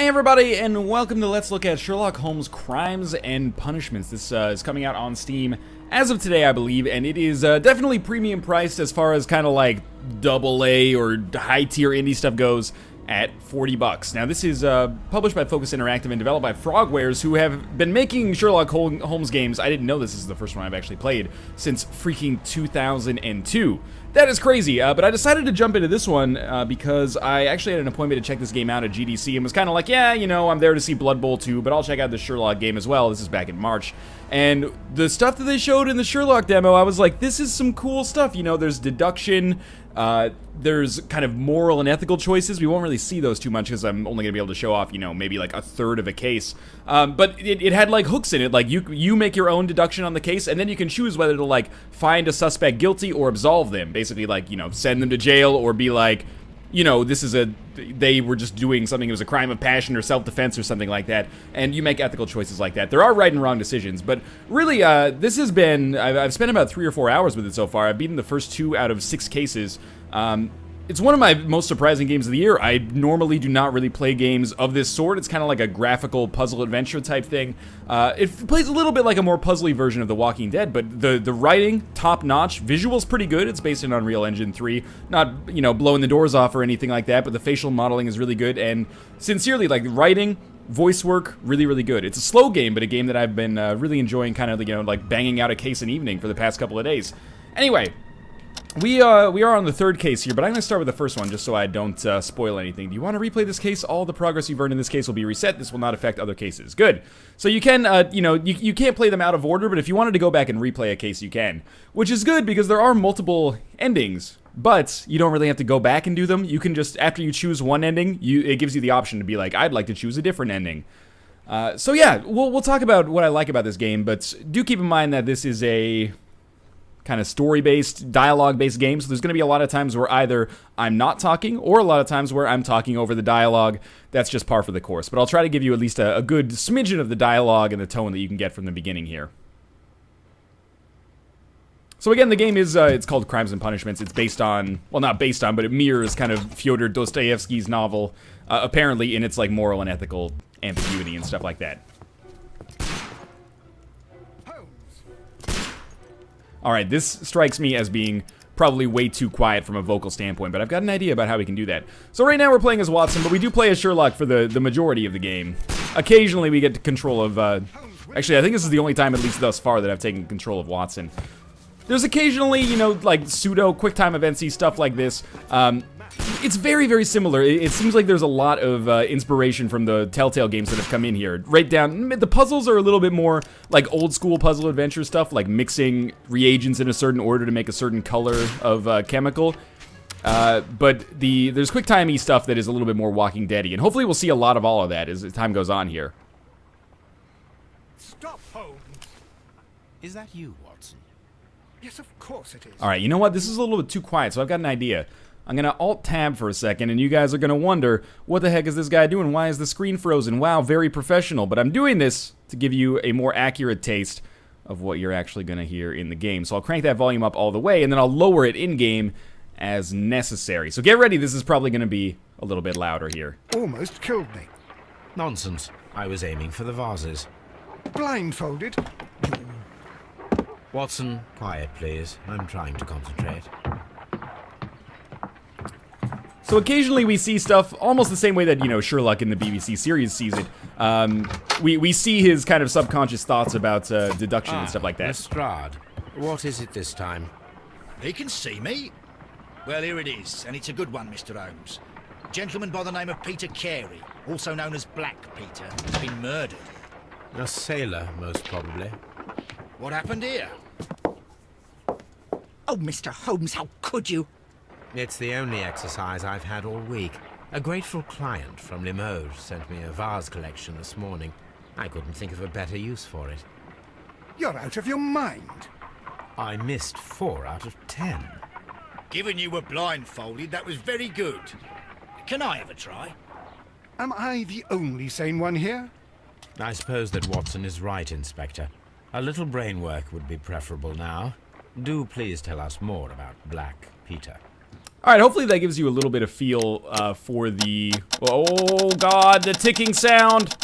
Hey everybody, and welcome to Let's Look at Sherlock Holmes Crimes and Punishments. This is coming out on Steam as of today, I believe, and it is definitely premium priced as far as kind of like AA or high tier indie stuff goes at $40. Now this is published by Focus Interactive and developed by Frogwares, who have been making Sherlock Holmes games. I didn't know this is the first one I've actually played since freaking 2002. That is crazy, but I decided to jump into this one because I actually had an appointment to check this game out at GDC and was kind of like, yeah, you know, I'm there to see Blood Bowl 2, but I'll check out the Sherlock game as well. This is back in March. And the stuff that they showed in the Sherlock demo, I was like, this is some cool stuff. You know, there's deduction, there's kind of moral and ethical choices. We won't really see those too much because I'm only going to be able to show off, you know, maybe like a third of a case. But it had like hooks in it. Like you make your own deduction on the case, and then you can choose whether to like find a suspect guilty or absolve them. Basically, like, you know, send them to jail or be like, you know, they were just doing something, it was a crime of passion or self-defense or something like that, and you make ethical choices like that. There are right and wrong decisions, but really, this has been, I've spent about 3 or 4 hours with it so far. I've beaten the first 2 out of 6 cases. It's one of my most surprising games of the year. I normally do not really play games of this sort. It's kind of like a graphical puzzle adventure type thing. It plays a little bit like a more puzzly version of The Walking Dead, but the writing, top-notch, visuals pretty good. It's based in Unreal Engine 3. Not, you know, blowing the doors off or anything like that, but the facial modeling is really good, and sincerely, like, writing, voice work, really, really good. It's a slow game, but a game that I've been really enjoying, kind of, you know, like banging out a case an evening for the past couple of days. Anyway, we are on the 3rd case here, but I'm going to start with the first one just so I don't spoil anything. Do you want to replay this case? All the progress you've earned in this case will be reset. This will not affect other cases. Good. So you can, you know, you can't play them out of order, but if you wanted to go back and replay a case, you can. Which is good because there are multiple endings, but you don't really have to go back and do them. You can just, after you choose one ending, it gives you the option to be like, I'd like to choose a different ending. So yeah, we'll talk about what I like about this game, but do keep in mind that this is a kind of story-based, dialogue-based game, so there's going to be a lot of times where either I'm not talking, or a lot of times where I'm talking over the dialogue. That's just par for the course, but I'll try to give you at least a good smidgen of the dialogue and the tone that you can get from the beginning here. So again, the game is, it's called Crimes and Punishments. It's based on, well, not based on, but it mirrors kind of Fyodor Dostoevsky's novel, apparently in its, like, moral and ethical ambiguity and stuff like that. Alright, this strikes me as being probably way too quiet from a vocal standpoint, but I've got an idea about how we can do that. So right now we're playing as Watson, but we do play as Sherlock for the majority of the game. Occasionally we get control of, actually I think this is the only time, at least thus far, that I've taken control of Watson. There's occasionally, you know, like pseudo QuickTime events-y stuff like this. It's very, very similar. It seems like there's a lot of inspiration from the Telltale games that have come in here. Right down, the puzzles are a little bit more like old-school puzzle adventure stuff, like mixing reagents in a certain order to make a certain color of chemical. But there's QuickTime-y stuff that is a little bit more Walking Dead-y, and hopefully we'll see a lot of all of that as time goes on here. Stop, Holmes. Is that you, Watson? Yes, of course it is. Alright, you know what? This is a little bit too quiet, so I've got an idea. I'm gonna Alt-Tab for a second, and you guys are gonna wonder, what the heck is this guy doing? Why is the screen frozen? Wow, very professional. But I'm doing this to give you a more accurate taste of what you're actually gonna hear in the game. So I'll crank that volume up all the way, and then I'll lower it in-game as necessary. So get ready, this is probably gonna be a little bit louder here. Almost killed me. Nonsense. I was aiming for the vases. Blindfolded. Watson, quiet, please. I'm trying to concentrate. So occasionally we see stuff almost the same way that, you know, Sherlock in the BBC series sees it. We see his kind of subconscious thoughts about deduction and stuff like that. Lestrade. What is it this time? He can see me. Well, here it is, and it's a good one, Mr. Holmes. A gentleman by the name of Peter Carey, also known as Black Peter, has been murdered. A sailor, most probably. What happened here? Oh, Mr. Holmes, how could you? It's the only exercise I've had all week. A grateful client from Limoges sent me a vase collection this morning. I couldn't think of a better use for it. You're out of your mind. I missed 4 out of 10. Given you were blindfolded, that was very good. Can I have a try? Am I the only sane one here? I suppose that Watson is right, Inspector. A little brain work would be preferable now. Do please tell us more about Black Peter. Alright, hopefully that gives you a little bit of feel for the... Oh god, the ticking sound!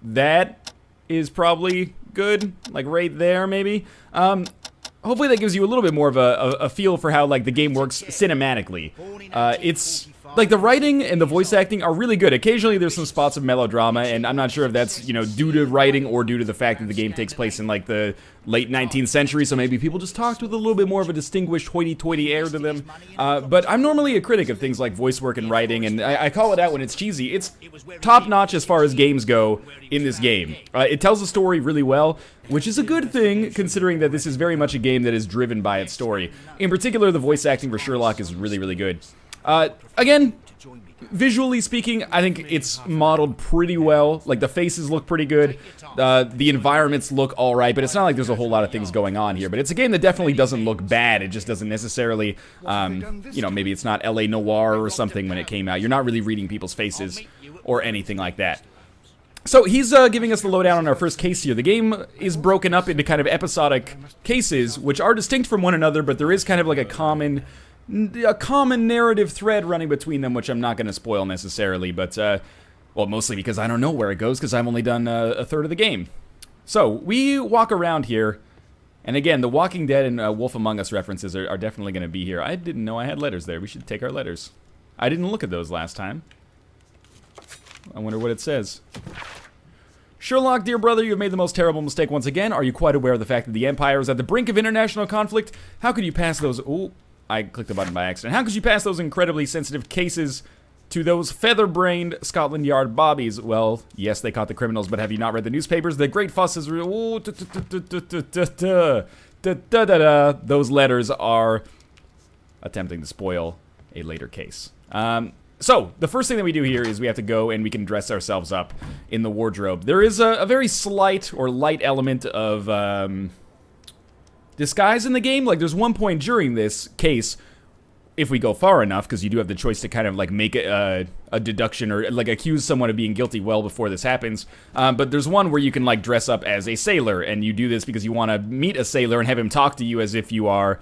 That is probably good, like right there maybe. Hopefully that gives you a little bit more of a feel for how like the game works cinematically. It's... Like, the writing and the voice acting are really good. Occasionally, there's some spots of melodrama, and I'm not sure if that's, you know, due to writing or due to the fact that the game takes place in, like, the late 19th century, so maybe people just talked with a little bit more of a distinguished hoity-toity air to them. But I'm normally a critic of things like voice work and writing, and I call it out when it's cheesy. It's top-notch as far as games go in this game. It tells the story really well, which is a good thing, considering that this is very much a game that is driven by its story. In particular, the voice acting for Sherlock is really, really good. Again, visually speaking, I think it's modeled pretty well. Like, the faces look pretty good. The environments look alright, but it's not like there's a whole lot of things going on here. But it's a game that definitely doesn't look bad. It just doesn't necessarily, you know, maybe it's not LA Noire or something when it came out. You're not really reading people's faces or anything like that. So he's giving us the lowdown on our first case here. The game is broken up into kind of episodic cases, which are distinct from one another, but there is kind of like a common narrative thread running between them, which I'm not going to spoil necessarily, but, well, mostly because I don't know where it goes, because I've only done a third of the game. So, we walk around here, and again, the Walking Dead and Wolf Among Us references are definitely going to be here. I didn't know I had letters there. We should take our letters. I didn't look at those last time. I wonder what it says. Sherlock, dear brother, you have made the most terrible mistake once again. Are you quite aware of the fact that the Empire is at the brink of international conflict? How could you pass those... Ooh. I clicked the button by accident. How could you pass those incredibly sensitive cases to those feather-brained Scotland Yard bobbies? Well, yes, they caught the criminals, but have you not read the newspapers? The great fuss is... Those letters are attempting to spoil a later case. So, the first thing that we do here is we have to go and we can dress ourselves up in the wardrobe. There is a very slight or light element of... disguise in the game. Like, there's one point during this case, if we go far enough, because you do have the choice to kind of like make a deduction or like accuse someone of being guilty well before this happens, but there's one where you can like dress up as a sailor, and you do this because you want to meet a sailor and have him talk to you as if you are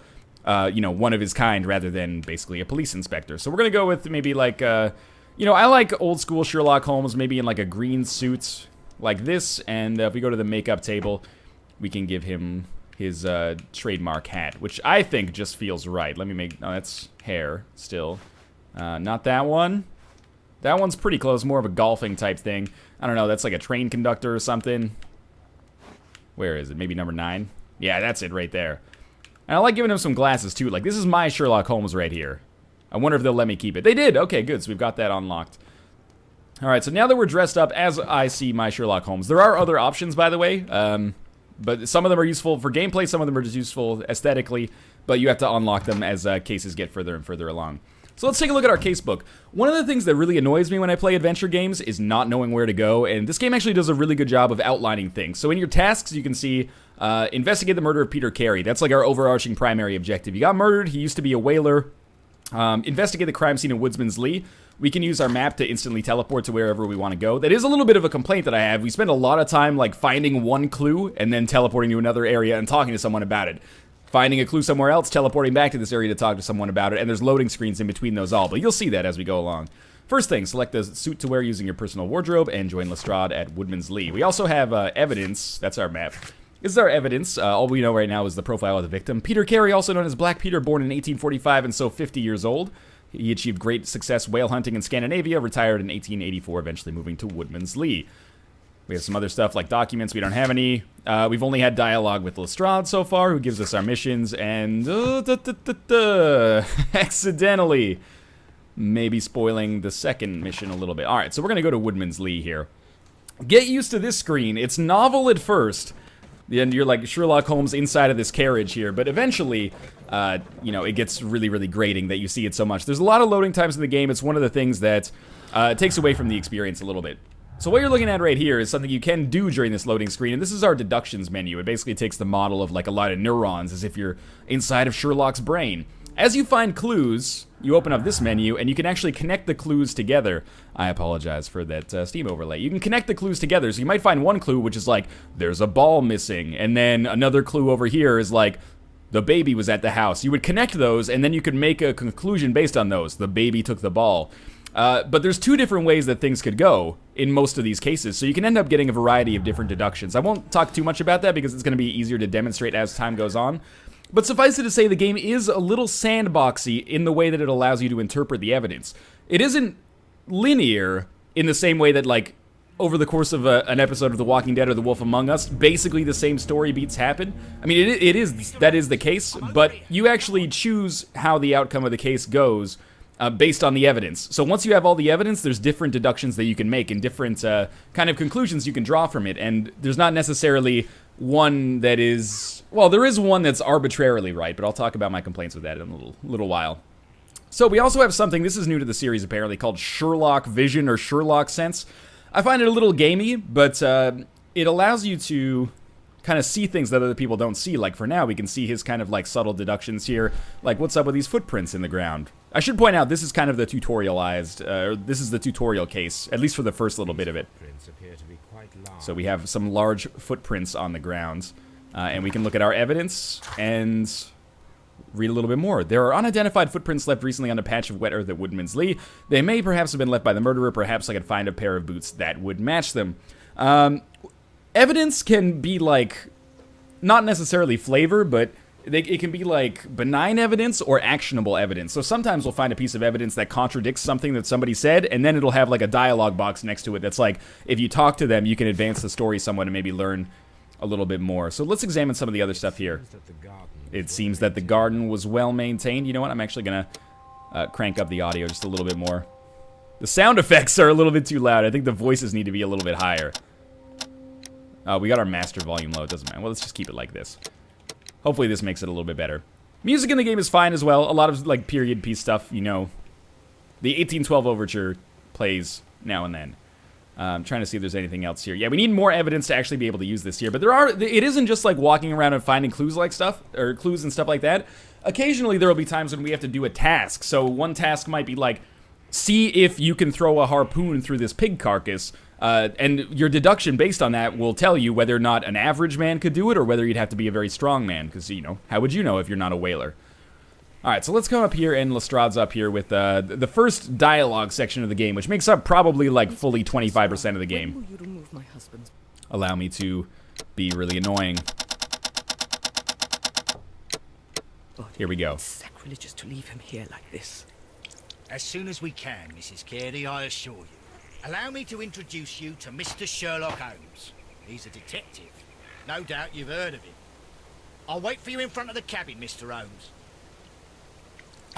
you know, one of his kind rather than basically a police inspector. So we're gonna go with maybe like you know, I like old school Sherlock Holmes, maybe in like a green suit like this, and if we go to the makeup table, we can give him his trademark hat, which I think just feels right. Let me make... No, that's hair still. Not that one. That one's pretty close, more of a golfing type thing. I don't know, that's like a train conductor or something. Where is it? Maybe number 9? Yeah, that's it right there. And I like giving him some glasses too. Like, this is my Sherlock Holmes right here. I wonder if they'll let me keep it. They did! Okay, good, so we've got that unlocked. Alright, so now that we're dressed up as I see my Sherlock Holmes, there are other options, by the way. But some of them are useful for gameplay, some of them are just useful aesthetically, but you have to unlock them as cases get further and further along. So let's take a look at our casebook. One of the things that really annoys me when I play adventure games is not knowing where to go, and this game actually does a really good job of outlining things. So in your tasks, you can see, investigate the murder of Peter Carey. That's like our overarching primary objective. He got murdered, he used to be a whaler. Investigate the crime scene in Woodman's Lee. We can use our map to instantly teleport to wherever we want to go. That is a little bit of a complaint that I have. We spend a lot of time like finding one clue and then teleporting to another area and talking to someone about it. Finding a clue somewhere else, teleporting back to this area to talk to someone about it, and there's loading screens in between those all, but you'll see that as we go along. First thing, select the suit to wear using your personal wardrobe and join Lestrade at Woodman's Lee. We also have evidence. That's our map. This is our evidence. All we know right now is the profile of the victim. Peter Carey, also known as Black Peter, born in 1845 and so 50 years old. He achieved great success whale hunting in Scandinavia, retired in 1884, eventually moving to Woodman's Lee. We have some other stuff like documents. We don't have any. We've only had dialogue with Lestrade so far, who gives us our missions, and accidentally maybe spoiling the second mission a little bit. Alright, so we're going to go to Woodman's Lee here. Get used to this screen. It's novel at first. And you're like Sherlock Holmes inside of this carriage here, but eventually, you know, it gets really, really grating that you see it so much. There's a lot of loading times in the game. It's one of the things that takes away from the experience a little bit. So what you're looking at right here is something you can do during this loading screen, and this is our deductions menu. It basically takes the model of like a lot of neurons, as if you're inside of Sherlock's brain. As you find clues, you open up this menu, and you can actually connect the clues together. I apologize for that Steam overlay. You can connect the clues together, so you might find one clue, which is like, there's a ball missing, and then another clue over here is like, the baby was at the house. You would connect those, and then you could make a conclusion based on those. The baby took the ball. But there's two different ways that things could go in most of these cases, so you can end up getting a variety of different deductions. I won't talk too much about that because it's going to be easier to demonstrate as time goes on. But suffice it to say, the game is a little sandboxy in the way that it allows you to interpret the evidence. It isn't linear in the same way that, like, over the course of an episode of The Walking Dead or The Wolf Among Us, basically the same story beats happen. I mean, that is the case, but you actually choose how the outcome of the case goes based on the evidence. So once you have all the evidence, there's different deductions that you can make and different kind of conclusions you can draw from it. And there's not necessarily one that is... Well, there is one that's arbitrarily right, but I'll talk about my complaints with that in a little while. So we also have something, this is new to the series apparently, called Sherlock Vision or Sherlock Sense. I find it a little gamey, but it allows you to kind of see things that other people don't see. Like for now, we can see his kind of like subtle deductions here. Like what's up with these footprints in the ground? I should point out, this is kind of the tutorialized, this is the tutorial case, at least for the first little bit of it. So we have some large footprints on the ground, and we can look at our evidence and read a little bit more. There are unidentified footprints left recently on a patch of wet earth at Woodman's Lee. They may perhaps have been left by the murderer. Perhaps I could find a pair of boots that would match them. Evidence can be like, not necessarily flavor, but it can be like benign evidence or actionable evidence. So sometimes we'll find a piece of evidence that contradicts something that somebody said, and then it'll have like a dialogue box next to it that's like, if you talk to them, you can advance the story somewhat and maybe learn a little bit more. So let's examine some of the other stuff here. It seems that the garden was well maintained. You know what? I'm actually going to crank up the audio just a little bit more. The sound effects are a little bit too loud. I think the voices need to be a little bit higher. We got our master volume low. It doesn't matter. Well, let's just keep it like this. Hopefully this makes it a little bit better. Music in the game is fine as well. A lot of like period piece stuff, you know. The 1812 Overture plays now and then. I'm trying to see if there's anything else here. Yeah, we need more evidence to actually be able to use this here. But it isn't just like walking around and finding clues like stuff, or clues and stuff like that. Occasionally there will be times when we have to do a task. So one task might be like, see if you can throw a harpoon through this pig carcass. And your deduction based on that will tell you whether or not an average man could do it, or whether you'd have to be a very strong man. Because, you know, how would you know if you're not a whaler? Alright, so let's come up here, and Lestrade's up here with the first dialogue section of the game, which makes up probably like fully 25% of the game. When will you remove my husband's... Allow me to be really annoying. Here we go. It's sacrilegious to leave him here like this. As soon as we can, Mrs. Carey, I assure you. Allow me to introduce you to Mr. Sherlock Holmes. He's a detective. No doubt you've heard of him. I'll wait for you in front of the cabin, Mr. Holmes.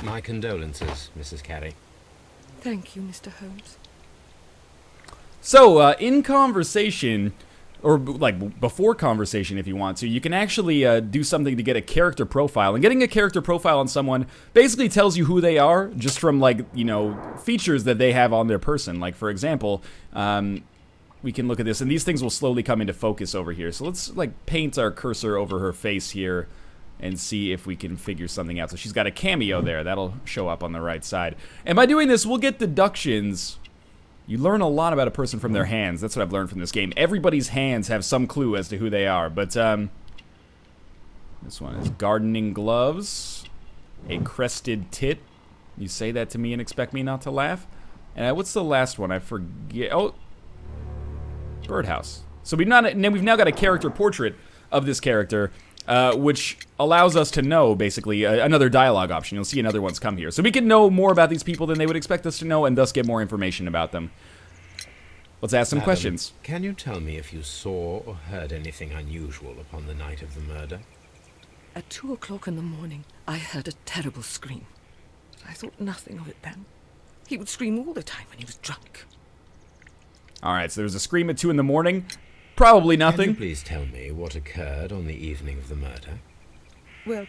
My condolences, Mrs. Carey. Thank you, Mr. Holmes. So, in conversation, or like before conversation if you want to, you can actually do something to get a character profile. And getting a character profile on someone basically tells you who they are just from, like, you know, features that they have on their person. Like, for example, we can look at this, and these things will slowly come into focus over here. So let's, like, paint our cursor over her face here and see if we can figure something out. So she's got a cameo there. That'll show up on the right side. And by doing this, we'll get deductions. You learn a lot about a person from their hands. That's what I've learned from this game. Everybody's hands have some clue as to who they are. But, this one is gardening gloves. A crested tit. You say that to me and expect me not to laugh? And what's the last one? I forget. Oh, birdhouse. So we've now got a character portrait of this character, which allows us to know, basically, another dialogue option. You'll see another one's come here. So we can know more about these people than they would expect us to know, and thus get more information about them. Let's ask some questions. Can you tell me if you saw or heard anything unusual upon the night of the murder? At 2 o'clock in the morning, I heard a terrible scream. I thought nothing of it then. He would scream all the time when he was drunk. Alright, so there was a scream at 2 in the morning. Probably nothing. Can you please tell me what occurred on the evening of the murder? Well,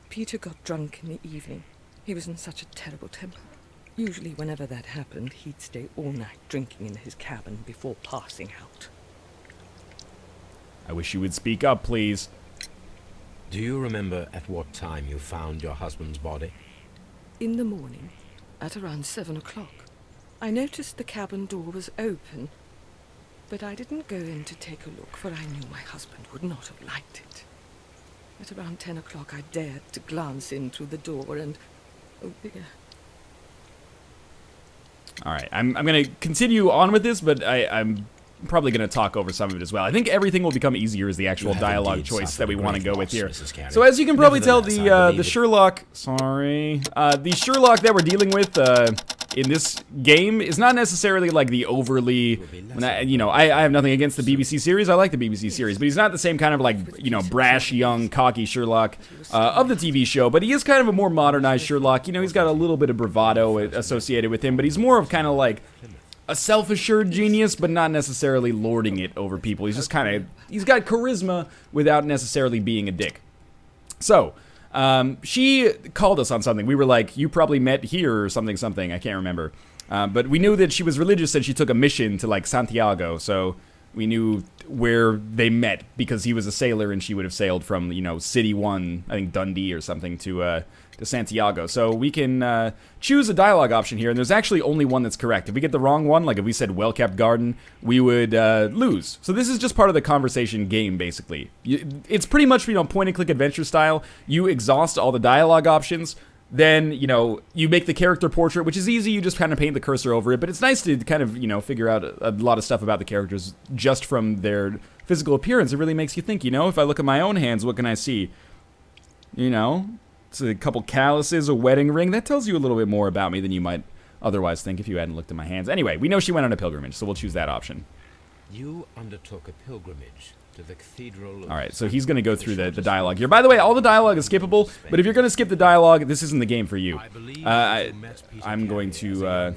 Peter got drunk in the evening. He was in such a terrible temper. Usually whenever that happened, he'd stay all night drinking in his cabin before passing out. I wish you would speak up, please. Do you remember at what time you found your husband's body? In the morning, at around 7 o'clock. I noticed the cabin door was open, but I didn't go in to take a look, for I knew my husband would not have liked it. At around 10 o'clock, I dared to glance in through the door and... Oh, dear. Alright, I'm going to continue on with this, but I'm probably going to talk over some of it as well. I think everything will become easier as the actual dialogue choice that we want to go with here. So as you can probably tell, the Sherlock... Sorry. The Sherlock that we're dealing with in this game is not necessarily like the overly... You know, I have nothing against the BBC series. I like the BBC series. But he's not the same kind of like, you know, brash, young, cocky Sherlock of the TV show. But he is kind of a more modernized Sherlock. You know, he's got a little bit of bravado associated with him. But he's more of kind of like... a self-assured genius, but not necessarily lording it over people. He's just kind of... he's got charisma without necessarily being a dick. So, she called us on something. We were like, you probably met here or something, I can't remember. But we knew that she was religious and she took a mission to, like, Santiago, so we knew where they met because he was a sailor and she would have sailed from, you know, City 1, I think Dundee or something, to Santiago. So we can choose a dialogue option here, and there's actually only one that's correct. If we get the wrong one, like if we said well-kept garden, we would lose. So this is just part of the conversation game, basically. It's pretty much, you know, point-and-click adventure style. You exhaust all the dialogue options, then, you know, you make the character portrait, which is easy. You just kind of paint the cursor over it, but it's nice to kind of, you know, figure out a lot of stuff about the characters just from their physical appearance. It really makes you think, you know, if I look at my own hands, what can I see? You know... it's a couple calluses, a wedding ring. That tells you a little bit more about me than you might otherwise think if you hadn't looked at my hands. Anyway, we know she went on a pilgrimage, so we'll choose that option. You undertook a pilgrimage to the cathedral of... Alright, so he's going to go through the dialogue here. By the way, all the dialogue is skippable, but if you're going to skip the dialogue, this isn't the game for you. I'm going to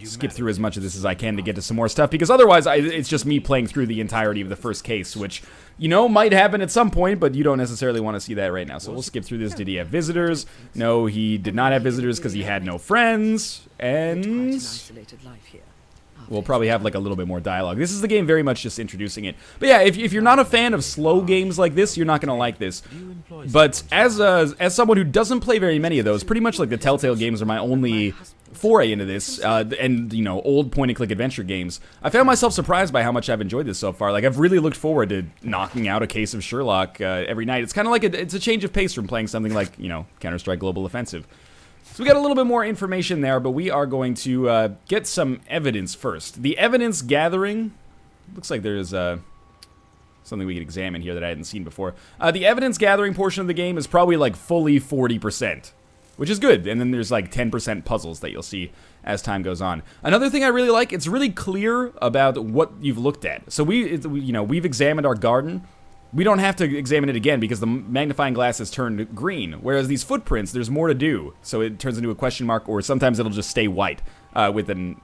skip through as much of this as I can to get to some more stuff, because otherwise it's just me playing through the entirety of the first case, which, you know, might happen at some point, but you don't necessarily want to see that right now. So we'll skip through this. Did he have visitors? No, he did not have visitors because he had no friends, and... we'll probably have like a little bit more dialogue. This is the game very much just introducing it. But yeah, if you're not a fan of slow games like this, you're not going to like this. But as someone who doesn't play very many of those, pretty much like the Telltale games are my only foray into this, and, you know, old point-and-click adventure games, I found myself surprised by how much I've enjoyed this so far. Like, I've really looked forward to knocking out a case of Sherlock every night. It's kind of like it's a change of pace from playing something like, you know, Counter-Strike Global Offensive. So we got a little bit more information there, but we are going to get some evidence first. The evidence gathering, looks like there's something we can examine here that I hadn't seen before. The evidence gathering portion of the game is probably like fully 40%, which is good. And then there's like 10% puzzles that you'll see as time goes on. Another thing I really like, it's really clear about what you've looked at. So we've examined our garden. We don't have to examine it again because the magnifying glass has turned green, whereas these footprints, there's more to do. So it turns into a question mark, or sometimes it'll just stay white with a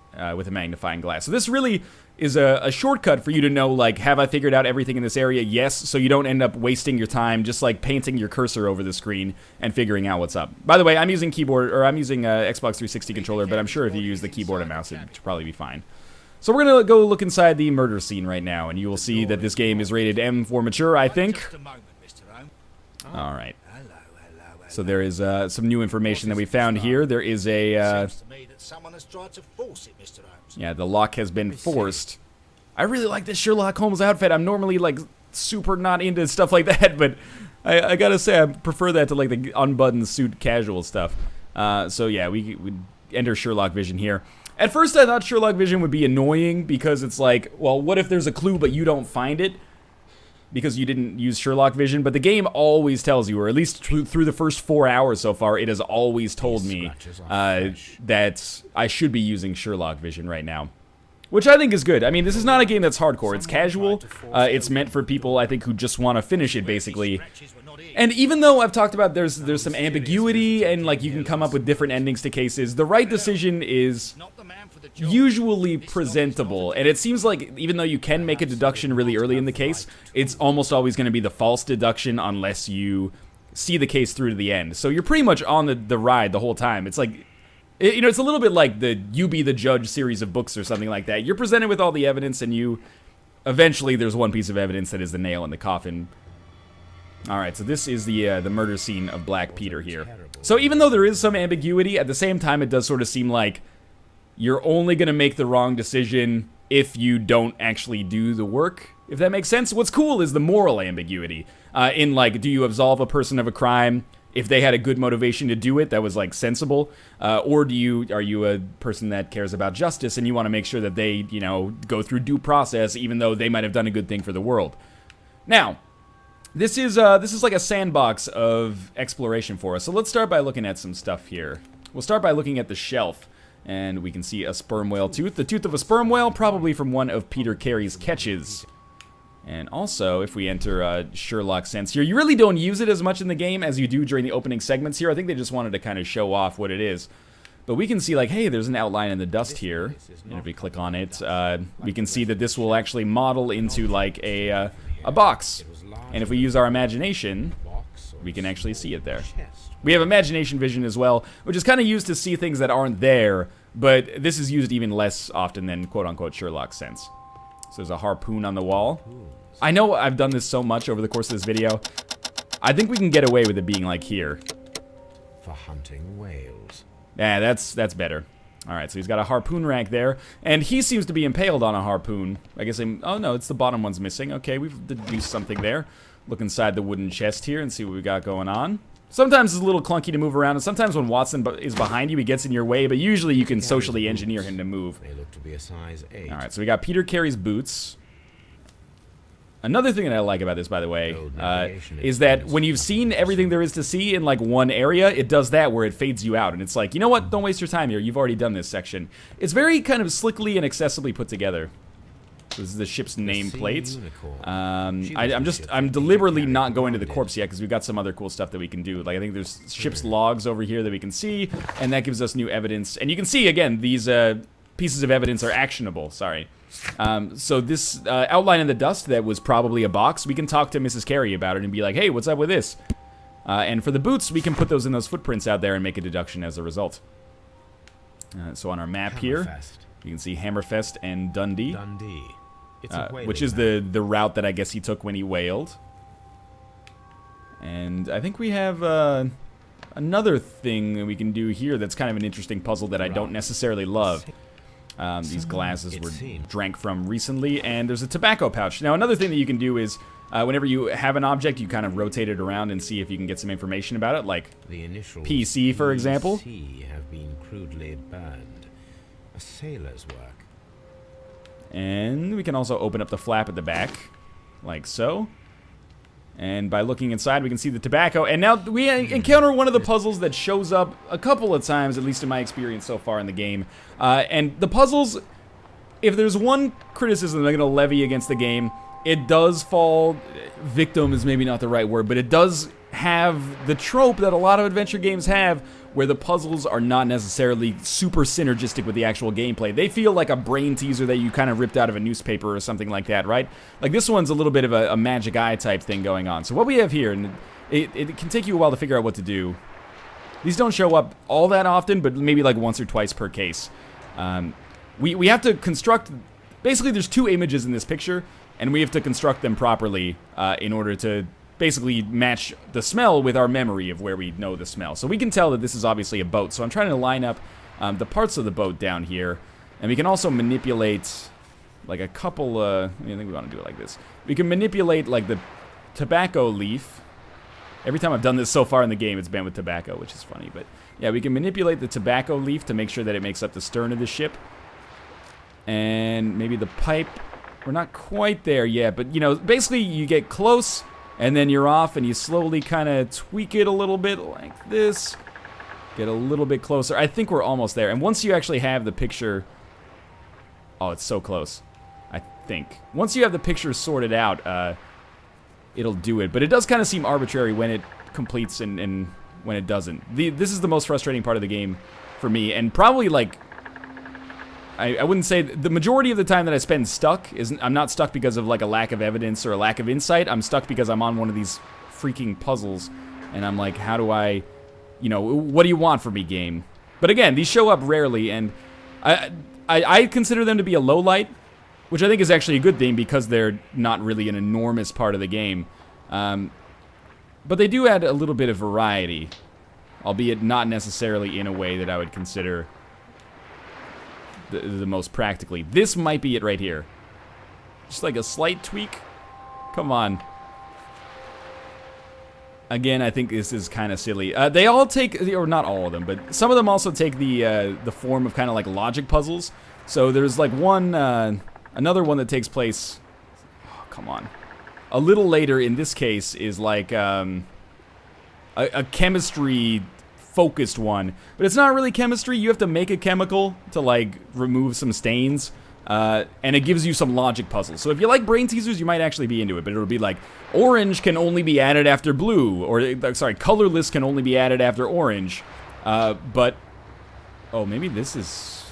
magnifying glass. So this really is a shortcut for you to know, like, have I figured out everything in this area? Yes, so you don't end up wasting your time just like painting your cursor over the screen and figuring out what's up. By the way, I'm using Xbox 360 controller, but I'm sure if you use the keyboard and mouse, it'd probably be fine. So we're going to go look inside the murder scene right now, and you will see that this game is rated M for mature, I think. Alright. So there is some new information that we found here. There is a... yeah, the lock has been forced. I really like this Sherlock Holmes outfit. I'm normally, like, super not into stuff like that, but I gotta say, I prefer that to, like, the unbuttoned suit casual stuff. So yeah, we enter Sherlock Vision here. At first I thought Sherlock Vision would be annoying because it's like, well, what if there's a clue but you don't find it? Because you didn't use Sherlock Vision, but the game always tells you, or at least through the first 4 hours so far, it has always told me that I should be using Sherlock Vision right now. Which I think is good. I mean, this is not a game that's hardcore. It's casual. It's meant for people, I think, who just want to finish it, basically. And even though I've talked about there's some ambiguity and, like, you can come up with different endings to cases, the right decision is usually presentable. And it seems like even though you can make a deduction really early in the case, it's almost always going to be the false deduction unless you see the case through to the end. So you're pretty much on the ride the whole time. It's like... you know, it's a little bit like the You Be the Judge series of books or something like that. You're presented with all the evidence, and eventually there's one piece of evidence that is the nail in the coffin. Alright, so this is the murder scene of Black Peter here. So even though there is some ambiguity, at the same time it does sort of seem like you're only going to make the wrong decision if you don't actually do the work. if that makes sense. What's cool is the moral ambiguity. In, like, do you absolve a person of a crime if they had a good motivation to do it that was, like, sensible? Or are you a person that cares about justice and you want to make sure that they, you know, go through due process even though they might have done a good thing for the world? Now, this is like a sandbox of exploration for us. So let's start by looking at some stuff here. We'll start by looking at the shelf. And we can see a sperm whale tooth. The tooth of a sperm whale, probably from one of Peter Carey's catches. And also, if we enter Sherlock sense here, you really don't use it as much in the game as you do during the opening segments here. I think they just wanted to kind of show off what it is. But we can see, like, hey, there's an outline in the dust here. And if we click on it, we can see that this will actually model into, like, a box. And if we use our imagination, we can actually see it there. We have imagination vision as well, which is kind of used to see things that aren't there, but this is used even less often than quote-unquote Sherlock sense. So there's a harpoon on the wall. I know I've done this so much over the course of this video. I think we can get away with it being like here. For hunting whales. Yeah, that's better. Alright, so he's got a harpoon rack there, and he seems to be impaled on a harpoon. I guess oh no, it's the bottom one's missing. Okay, we've deduced something there. Look inside the wooden chest here and see what we got going on. Sometimes it's a little clunky to move around, and sometimes when Watson is behind you, he gets in your way, but usually you can socially engineer him to move. They look to be a size 8. Alright, so we got Peter Carey's boots. Another thing that I like about this, by the way, is that when you've seen everything there is to see in, like, one area, it does that where it fades you out, and it's like, you know what, don't waste your time here, you've already done this section. It's very kind of slickly and accessibly put together. This is the ship's nameplate. I'm deliberately not going to the corpse yet because we've got some other cool stuff that we can do. Like, I think there's ship's logs over here that we can see, and that gives us new evidence. And you can see, again, these pieces of evidence are actionable. Sorry. So this outline in the dust that was probably a box, we can talk to Mrs. Carey about it and be like, hey, what's up with this? And for the boots, we can put those in those footprints out there and make a deduction as a result. So on our map here, you can see Hammerfest and Dundee. Which is the route that I guess he took when he whaled. And I think we have another thing that we can do here that's kind of an interesting puzzle that I don't necessarily love. These glasses were drank from recently, and there's a tobacco pouch. Now, another thing that you can do is whenever you have an object, you kind of rotate it around and see if you can get some information about it, like the initials PC, for example. PC have been crudely burned. A sailor's work. And we can also open up the flap at the back, like so. And by looking inside, we can see the tobacco. And now we encounter one of the puzzles that shows up a couple of times, at least in my experience so far in the game. And the puzzles, if there's one criticism I'm going to levy against the game, it does fall, victim is maybe not the right word, but it does have the trope that a lot of adventure games have, where the puzzles are not necessarily super synergistic with the actual gameplay. They feel like a brain teaser that you kind of ripped out of a newspaper or something like that, right? Like this one's a little bit of a magic eye type thing going on. So what we have here, and it can take you a while to figure out what to do. These don't show up all that often, but maybe like once or twice per case. We have to construct, basically there's two images in this picture, and we have to construct them properly in order to basically match the smell with our memory of where we know the smell. So we can tell that this is obviously a boat. So I'm trying to line up the parts of the boat down here. And we can also manipulate like a couple, I think we want to do it like this. We can manipulate like the tobacco leaf. Every time I've done this so far in the game, it's been with tobacco, which is funny. But yeah, we can manipulate the tobacco leaf to make sure that it makes up the stern of the ship. And maybe the pipe. We're not quite there yet, but you know, basically you get close and then you're off and you slowly kind of tweak it a little bit like this. Get a little bit closer. I think we're almost there. And once you actually have the picture, oh, it's so close, I think. Once you have the picture sorted out, it'll do it. But it does kind of seem arbitrary when it completes and when it doesn't. This is the most frustrating part of the game for me, and probably like, I wouldn't say the majority of the time that I spend stuck I'm not stuck because of like a lack of evidence or a lack of insight. I'm stuck because I'm on one of these freaking puzzles and I'm like, how do I, you know, what do you want from me, game? But again, these show up rarely, and I consider them to be a low light, which I think is actually a good thing because they're not really an enormous part of the game. But they do add a little bit of variety, albeit not necessarily in a way that I would consider the most practically. This might be it right here. Just like a slight tweak. Come on. Again, I think this is kind of silly. They all take, or not all of them, but some of them also take the form of kind of like logic puzzles. So there's like one, another one that takes place, oh, come on, a little later in this case is like a chemistry focused one, but it's not really chemistry. You have to make a chemical to like remove some stains. And it gives you some logic puzzles. So if you like brain teasers, you might actually be into it. But it'll be like, orange can only be added after blue. Or, sorry, colorless can only be added after orange. But, oh, maybe this is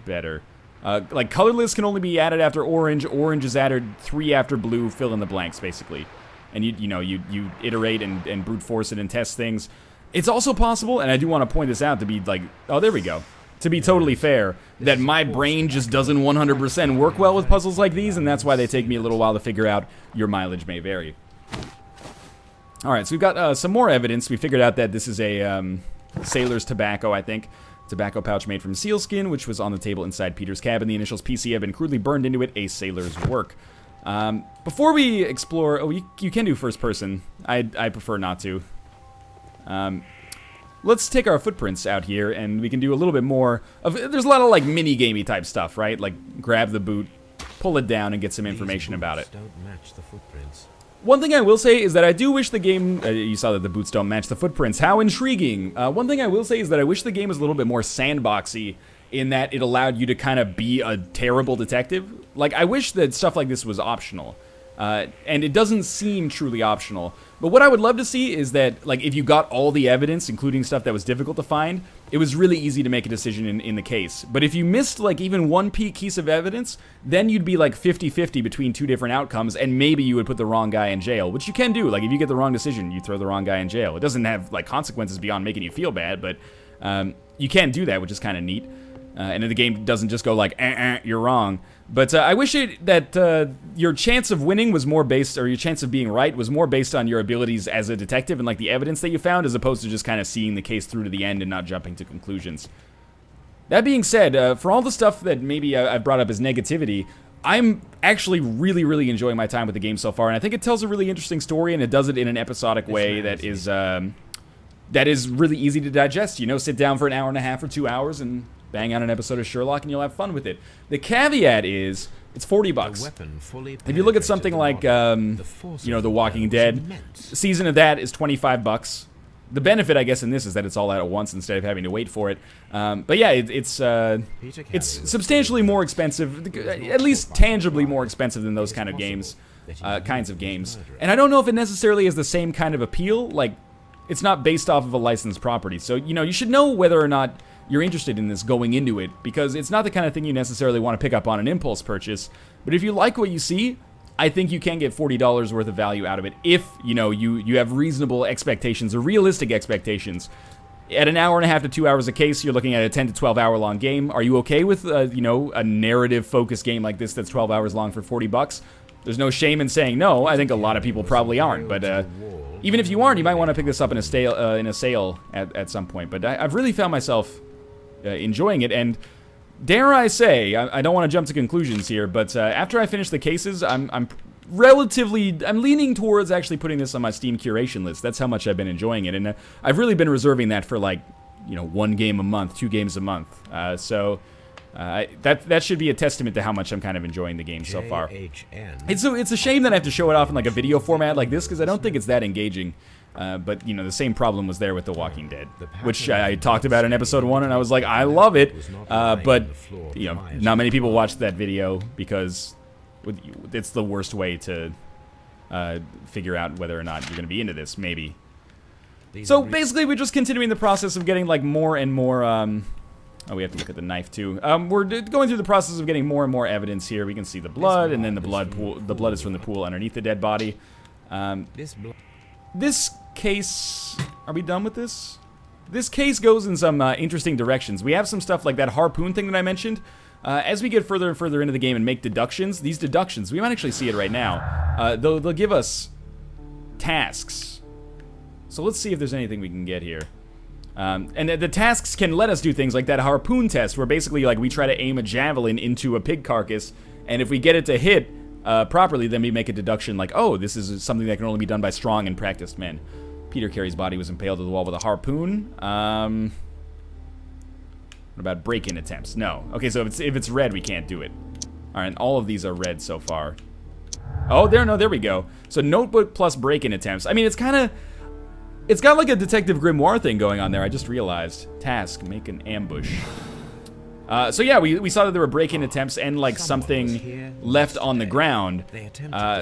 better. Like, colorless can only be added after orange. Orange is added 3 after blue. Fill in the blanks, basically. And, you iterate and brute force it and test things. It's also possible, and I do want to point this out to be like, oh, there we go. To be totally fair, that my brain just doesn't 100% work well with puzzles like these, and that's why they take me a little while to figure out. Your mileage may vary. Alright, so we've got some more evidence. We figured out that this is a sailor's tobacco, I think. Tobacco pouch made from sealskin, which was on the table inside Peter's cabin. The initials PC have been crudely burned into it, a sailor's work. Before we explore... Oh, you can do first person. I prefer not to. Let's take our footprints out here, and we can do a little bit more of... There's a lot of, like, mini-gamey type stuff, right? Like, grab the boot, pull it down, and get some information about it. Don't match the footprints. One thing I will say is that I do wish the game... you saw that the boots don't match the footprints. How intriguing. One thing I will say is that I wish the game was a little bit more sandboxy in that it allowed you to kind of be a terrible detective. Like, I wish that stuff like this was optional. And it doesn't seem truly optional. But what I would love to see is that, like, if you got all the evidence, including stuff that was difficult to find, it was really easy to make a decision in the case. But if you missed, like, even one piece of evidence, then you'd be, like, 50-50 between 2 different outcomes, and maybe you would put the wrong guy in jail, which you can do. Like, if you get the wrong decision, you throw the wrong guy in jail. It doesn't have, like, consequences beyond making you feel bad, but you can do that, which is kind of neat. And the game doesn't just go like, you're wrong. But I wish that your chance of winning was more based, or your chance of being right was more based on your abilities as a detective and like the evidence that you found, as opposed to just kind of seeing the case through to the end and not jumping to conclusions. That being said, for all the stuff that maybe I've brought up as negativity, I'm actually really, really enjoying my time with the game so far, and I think it tells a really interesting story, and it does it in an episodic way that is really easy to digest. You know, sit down for an hour and a half or 2 hours and bang out an episode of Sherlock and you'll have fun with it. The caveat is, it's $40. If you look at something like, The Walking Dead, season of that is $25. The benefit, I guess, in this is that it's all out at once instead of having to wait for it. But yeah, it's substantially more expensive, at least tangibly more expensive than those kind of games, kinds of games. And I don't know if it necessarily has the same kind of appeal. Like, it's not based off of a licensed property. So, you should know whether or not you're interested in this going into it, because it's not the kind of thing you necessarily want to pick up on an impulse purchase. But if you like what you see, I think you can get $40 worth of value out of it if, you have reasonable expectations or realistic expectations. At an hour and a half to 2 hours a case, you're looking at a 10 to 12 hour long game. Are you okay with, a narrative focused game like this that's 12 hours long for $40? There's no shame in saying no. I think a lot of people probably aren't, but even if you aren't, you might want to pick this up in a sale at some point. But I've really found myself enjoying it, and dare I say, I don't want to jump to conclusions here, but after I finish the cases, I'm leaning towards actually putting this on my Steam curation list. That's how much I've been enjoying it, and I've really been reserving that for, like, 1 game a month, 2 games a month. So that should be a testament to how much I'm kind of enjoying the game so far. It's a shame that I have to show it off in like a video format like this, because I don't think it's that engaging. But, the same problem was there with The Walking Dead, which I talked about in episode 1, and I was like, I love it, but, not many people watched that video because it's the worst way to figure out whether or not you're going to be into this, maybe. So, basically, we're just continuing the process of getting, like, more and more, oh, we have to look at the knife, too. We're going through the process of getting more and more evidence here. We can see the blood, and then the blood is from the pool underneath the dead body. This case... Are we done with this? This case goes in some interesting directions. We have some stuff like that harpoon thing that I mentioned. As we get further and further into the game and make deductions, these deductions, we might actually see it right now. They'll give us tasks. So let's see if there's anything we can get here. And the tasks can let us do things like that harpoon test, where basically, like, we try to aim a javelin into a pig carcass, and if we get it to hit, properly, then we make a deduction like, oh, this is something that can only be done by strong and practiced men. Peter Carey's body was impaled to the wall with a harpoon. What about break-in attempts? No. Okay, so if it's red, we can't do it. All right, and all of these are red so far. Oh, there we go. So notebook plus break-in attempts. I mean, it's got like a Detective Grimoire thing going on there. I just realized. Task, make an ambush. So yeah, we saw that there were break-in attempts and like something left on the ground.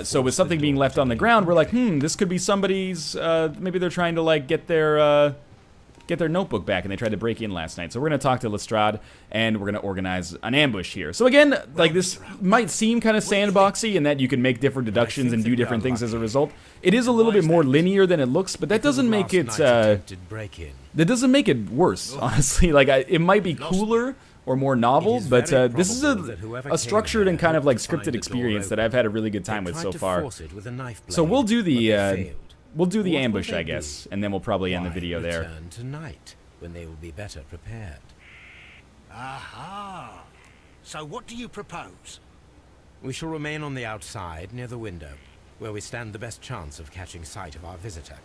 So with something being left on the ground, we're like, this could be somebody's. Maybe they're trying to like get their notebook back, and they tried to break in last night. So we're gonna talk to Lestrade, and we're gonna organize an ambush here. So again, like this might seem kind of sandboxy in that you can make different deductions and do different things as a result. It is a little bit more linear than it looks, but that doesn't make it. That doesn't make it worse, honestly. Like it might be cooler or more novel, but this is a structured and kind of like scripted experience that I've had a really good time with so far. So we'll do the ambush, I guess, and then we'll probably end the video there. Return tonight, when they will be better prepared. Aha! So what do you propose? We shall remain on the outside, near the window, where we stand the best chance of catching sight of our visitor.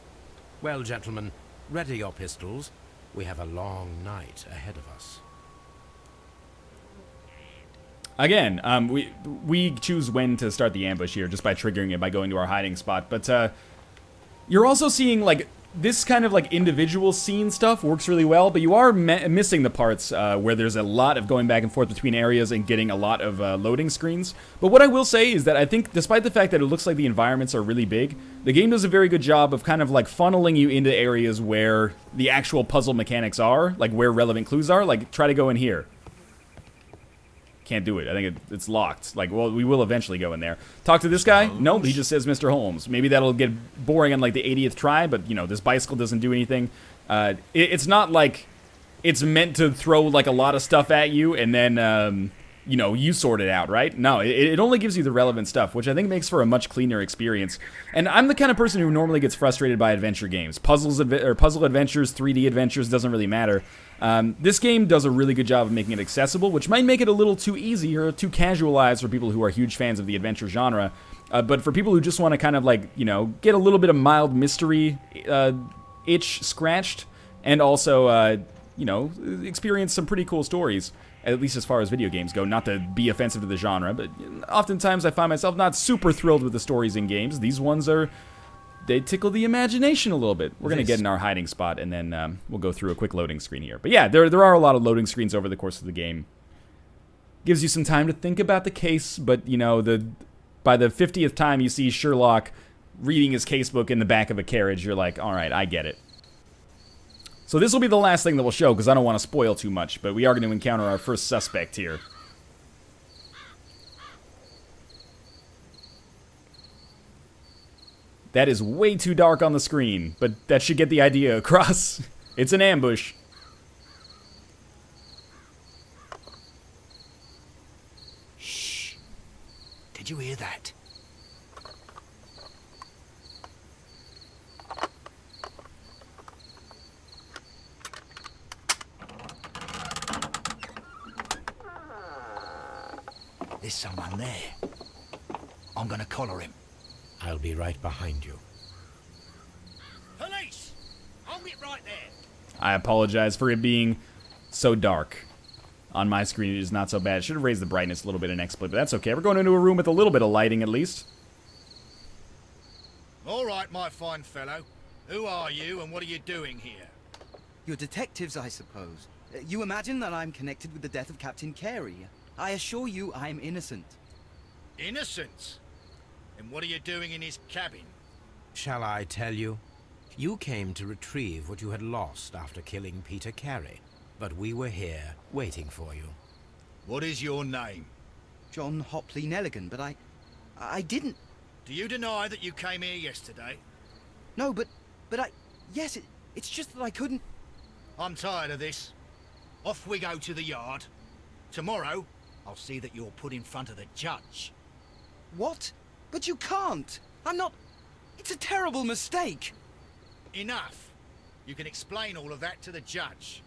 Well, gentlemen, ready your pistols. We have a long night ahead of us. Again, we choose when to start the ambush here, just by triggering it by going to our hiding spot, but you're also seeing, like, this kind of, like, individual scene stuff works really well, but you are missing the parts where there's a lot of going back and forth between areas and getting a lot of loading screens. But what I will say is that I think, despite the fact that it looks like the environments are really big, the game does a very good job of kind of, like, funneling you into areas where the actual puzzle mechanics are, like, where relevant clues are. Like, try to go in here. Can't do it. I think it's locked. Like, well, we will eventually go in there. Talk to this guy? Nope, he just says Mr. Holmes. Maybe that'll get boring on, like, the 80th try, but, you know, this bicycle doesn't do anything. It's not like it's meant to throw, like, a lot of stuff at you and then, you know, you sort it out, right? No, it only gives you the relevant stuff, which I think makes for a much cleaner experience. And I'm the kind of person who normally gets frustrated by adventure games. Puzzle adventures, 3D adventures, doesn't really matter. This game does a really good job of making it accessible, which might make it a little too easy or too casualized for people who are huge fans of the adventure genre. But for people who just want to kind of, like, you know, get a little bit of mild mystery itch scratched, and also, you know, experience some pretty cool stories, at least as far as video games go. Not to be offensive to the genre, but oftentimes I find myself not super thrilled with the stories in games. These ones are... they tickle the imagination a little bit. We're going to get in our hiding spot, and then we'll go through a quick loading screen here. But yeah, there are a lot of loading screens over the course of the game. Gives you some time to think about the case, but, you know, by the 50th time you see Sherlock reading his casebook in the back of a carriage, you're like, all right, I get it. So this will be the last thing that we'll show, because I don't want to spoil too much, but we are going to encounter our first suspect here. That is way too dark on the screen, but that should get the idea across. It's an ambush. Shh. Did you hear that? There's someone there. I'm gonna collar him. I'll be right behind you. Police! Hold it right there. I apologize for it being so dark. On my screen, it is not so bad. Should have raised the brightness a little bit in XSplit, but that's okay. We're going into a room with a little bit of lighting, at least. All right, my fine fellow. Who are you and what are you doing here? You're detectives, I suppose. You imagine that I'm connected with the death of Captain Carey. I assure you I'm innocent. Innocent? And what are you doing in his cabin? Shall I tell you? You came to retrieve what you had lost after killing Peter Carey, but we were here, waiting for you. What is your name? John Hopley Nelligan, but I didn't... Do you deny that you came here yesterday? No, but yes, it's just that I couldn't... I'm tired of this. Off we go to the yard. Tomorrow, I'll see that you're put in front of the judge. What? But you can't! I'm not... It's a terrible mistake! Enough! You can explain all of that to the judge.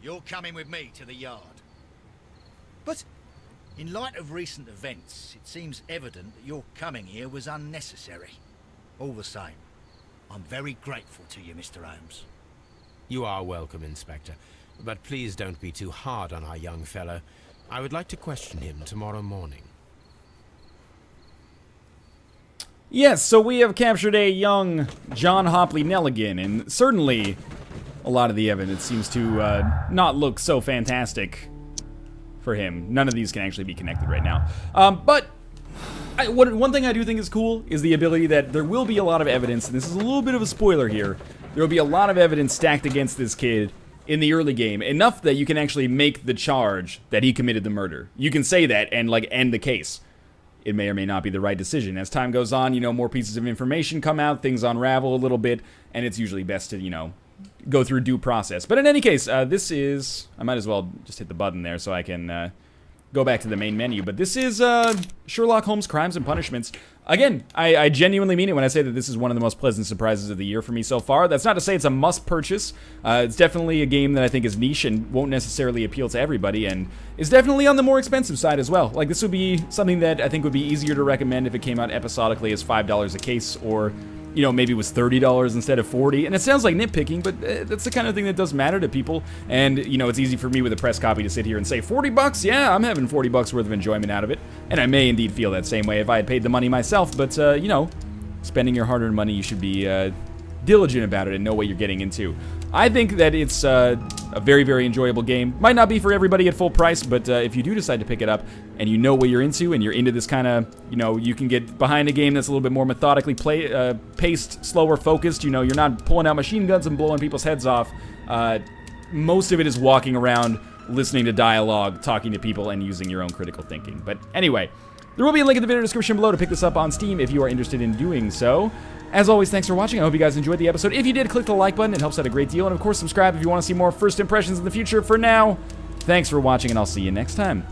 You're coming with me to the yard. But In light of recent events, it seems evident that your coming here was unnecessary. All the same, I'm very grateful to you, Mr. Holmes. You are welcome, Inspector. But please don't be too hard on our young fellow. I would like to question him tomorrow morning. Yes, so we have captured a young John Hopley Nelligan, and certainly a lot of the evidence seems to not look so fantastic for him. None of these can actually be connected right now. But one thing I do think is cool is the ability that there will be a lot of evidence, and this is a little bit of a spoiler here, there will be a lot of evidence stacked against this kid in the early game, enough that you can actually make the charge that he committed the murder. You can say that and, like, end the case. It may or may not be the right decision. As time goes on, you know, more pieces of information come out, things unravel a little bit, and it's usually best to, you know, go through due process. But in any case, this is... I might as well just hit the button there so I can go back to the main menu. But this is Sherlock Holmes Crimes and Punishments. Again, I genuinely mean it when I say that this is one of the most pleasant surprises of the year for me so far. That's not to say it's a must purchase. It's definitely a game that I think is niche and won't necessarily appeal to everybody, and is definitely on the more expensive side as well. Like, this would be something that I think would be easier to recommend if it came out episodically as $5 a case, or, you know, maybe it was $30 instead of $40. And it sounds like nitpicking, but that's the kind of thing that does matter to people. And, you know, it's easy for me with a press copy to sit here and say, 40 bucks? Yeah, I'm having 40 bucks worth of enjoyment out of it. And I may indeed feel that same way if I had paid the money myself, but, you know, spending your hard-earned money, you should be diligent about it and know what you're getting into. I think that it's a very, very enjoyable game. Might not be for everybody at full price, but if you do decide to pick it up and you know what you're into and you're into this kind of, you know, you can get behind a game that's a little bit more methodically paced, slower focused, you know, you're not pulling out machine guns and blowing people's heads off. Most of it is walking around, listening to dialogue, talking to people, and using your own critical thinking. But anyway, there will be a link in the video description below to pick this up on Steam if you are interested in doing so. As always, thanks for watching. I hope you guys enjoyed the episode. If you did, click the like button. It helps out a great deal. And of course, subscribe if you want to see more first impressions in the future. For now, thanks for watching, and I'll see you next time.